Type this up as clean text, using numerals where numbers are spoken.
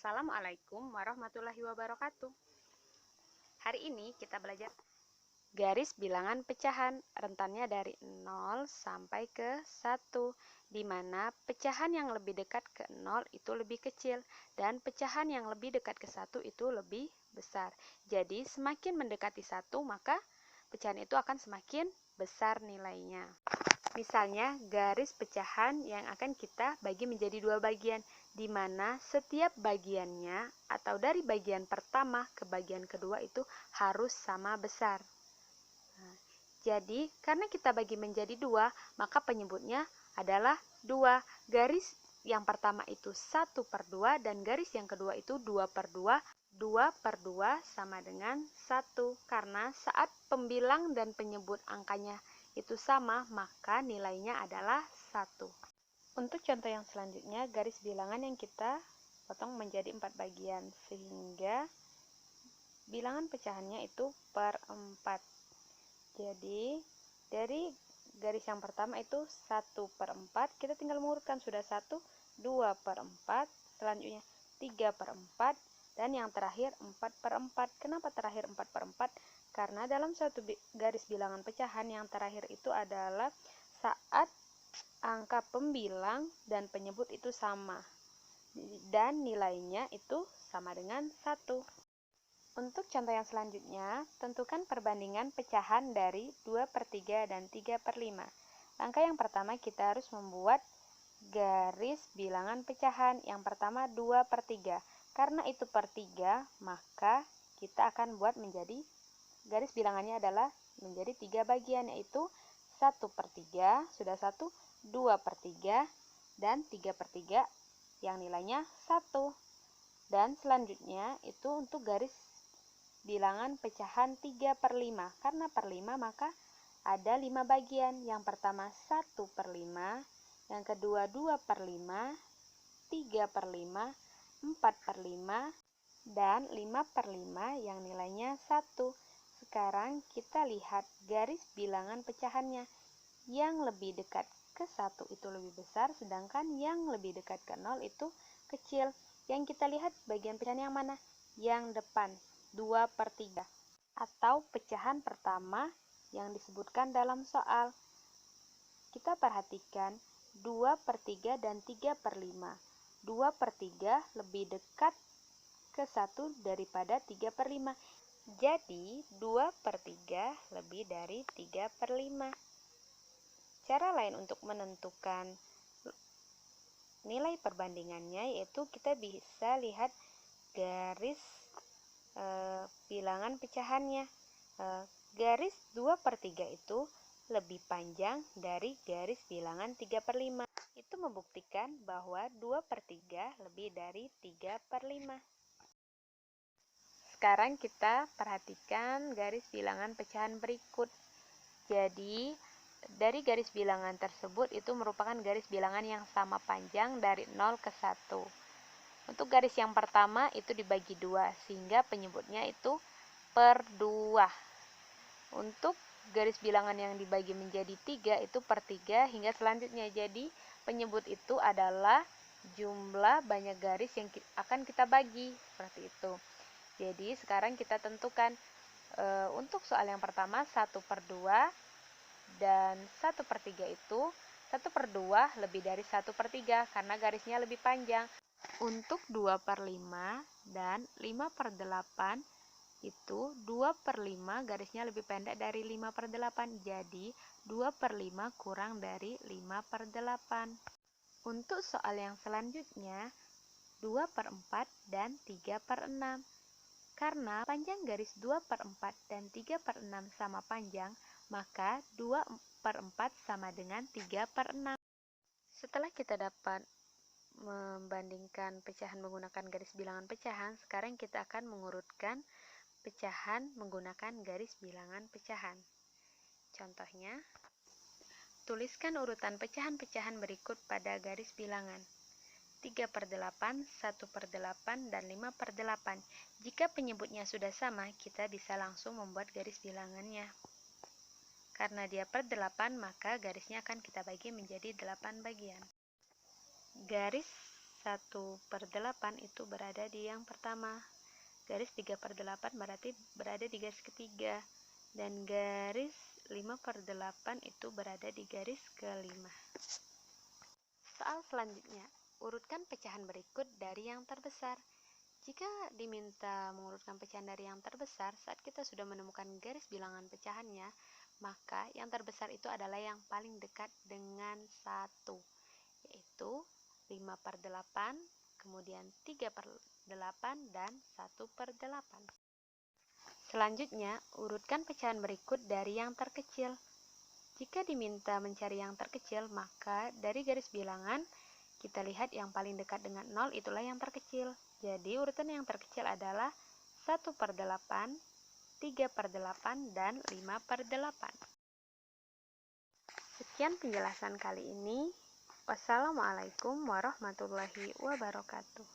Assalamualaikum warahmatullahi wabarakatuh. Hari ini kita belajar garis bilangan pecahan, rentannya dari 0 sampai ke 1, di mana pecahan yang lebih dekat ke 0 itu lebih kecil, dan pecahan yang lebih dekat ke 1 itu lebih besar. Jadi, semakin mendekati 1, maka pecahan itu akan semakin besar nilainya. Misalnya, garis pecahan yang akan kita bagi menjadi dua bagian, di mana setiap bagiannya atau dari bagian pertama ke bagian kedua itu harus sama besar. Nah, jadi, karena kita bagi menjadi dua, maka penyebutnya adalah dua. Garis yang pertama itu 1/2 dan garis yang kedua itu 2/2. 2/2 sama dengan 1, karena saat pembilang dan penyebut angkanya itu sama, maka nilainya adalah 1. Untuk contoh yang selanjutnya, garis bilangan yang kita potong menjadi 4 bagian, sehingga bilangan pecahannya itu per 4. Jadi, dari garis yang pertama itu 1/4, kita tinggal mengurutkan, sudah 1, 2/4, selanjutnya 3/4, dan yang terakhir 4/4. Kenapa terakhir 4/4? Karena dalam suatu garis bilangan pecahan yang terakhir itu adalah saat angka pembilang dan penyebut itu sama, dan nilainya itu sama dengan 1. Untuk contoh yang selanjutnya, tentukan perbandingan pecahan dari 2/3 dan 3/5. Langkah yang pertama, kita harus membuat garis bilangan pecahan. Yang pertama 2/3. Karena itu per 3, maka kita akan buat menjadi garis bilangannya adalah menjadi 3 bagian, yaitu 1/3, sudah 1, 2/3, dan 3/3 yang nilainya 1. Dan selanjutnya itu untuk garis bilangan pecahan 3/5. Karena per 5 maka ada 5 bagian. Yang pertama 1/5, yang kedua 2/5, 3/5, 4/5, dan 5/5 yang nilainya 1. Sekarang kita lihat garis bilangan pecahannya. Yang lebih dekat ke 1 itu lebih besar, sedangkan yang lebih dekat ke 0 itu kecil. Yang kita lihat bagian pecahan yang mana? Yang depan, 2/3, atau pecahan pertama yang disebutkan dalam soal. Kita perhatikan 2/3 dan 3/5. 2/3 lebih dekat ke 1 daripada 3/5. Jadi 2/3 lebih dari 3/5. Cara lain untuk menentukan nilai perbandingannya yaitu kita bisa lihat garis bilangan pecahannya. Garis 2/3 itu lebih panjang dari garis bilangan 3/5. Itu membuktikan bahwa 2/3 lebih dari 3/5. Sekarang kita perhatikan garis bilangan pecahan berikut. Jadi, dari garis bilangan tersebut itu merupakan garis bilangan yang sama panjang dari 0 ke 1. Untuk garis yang pertama itu dibagi 2, sehingga penyebutnya itu per 2. Untuk garis bilangan yang dibagi menjadi 3 itu per 3 hingga selanjutnya. Jadi, penyebut itu adalah jumlah banyak garis yang akan kita bagi, seperti itu. Jadi, sekarang kita tentukan untuk soal yang pertama 1/2 dan 1/3 itu 1/2 lebih dari 1/3 karena garisnya lebih panjang. Untuk 2/5 dan 5/8 itu 2/5 garisnya lebih pendek dari 5/8. Jadi 2/5 kurang dari 5/8. Untuk soal yang selanjutnya 2/4 dan 3/6. Karena panjang garis 2/4 dan 3/6 sama panjang, maka 2/4 sama dengan 3/6. Setelah kita dapat membandingkan pecahan menggunakan garis bilangan pecahan, sekarang kita akan mengurutkan pecahan menggunakan garis bilangan pecahan. Contohnya, tuliskan urutan pecahan-pecahan berikut pada garis bilangan. 3/8, 1/8, dan 5/8. Jika penyebutnya sudah sama, kita bisa langsung membuat garis bilangannya. Karena dia per 8, maka garisnya akan kita bagi menjadi 8 bagian. Garis 1/8 itu berada di yang pertama. Garis 3/8 berarti berada di garis ketiga. Dan garis 5/8 itu berada di garis kelima. Soal selanjutnya, urutkan pecahan berikut dari yang terbesar. Jika diminta mengurutkan pecahan dari yang terbesar, saat kita sudah menemukan garis bilangan pecahannya, maka yang terbesar itu adalah yang paling dekat dengan 1, yaitu 5/8, kemudian 3/8, dan 1/8. Selanjutnya, urutkan pecahan berikut dari yang terkecil. Jika diminta mencari yang terkecil, maka dari garis bilangan, kita lihat yang paling dekat dengan 0 itulah yang terkecil. Jadi, urutan yang terkecil adalah 1/8, 3/8, dan 5/8. Sekian penjelasan kali ini. Wassalamualaikum warahmatullahi wabarakatuh.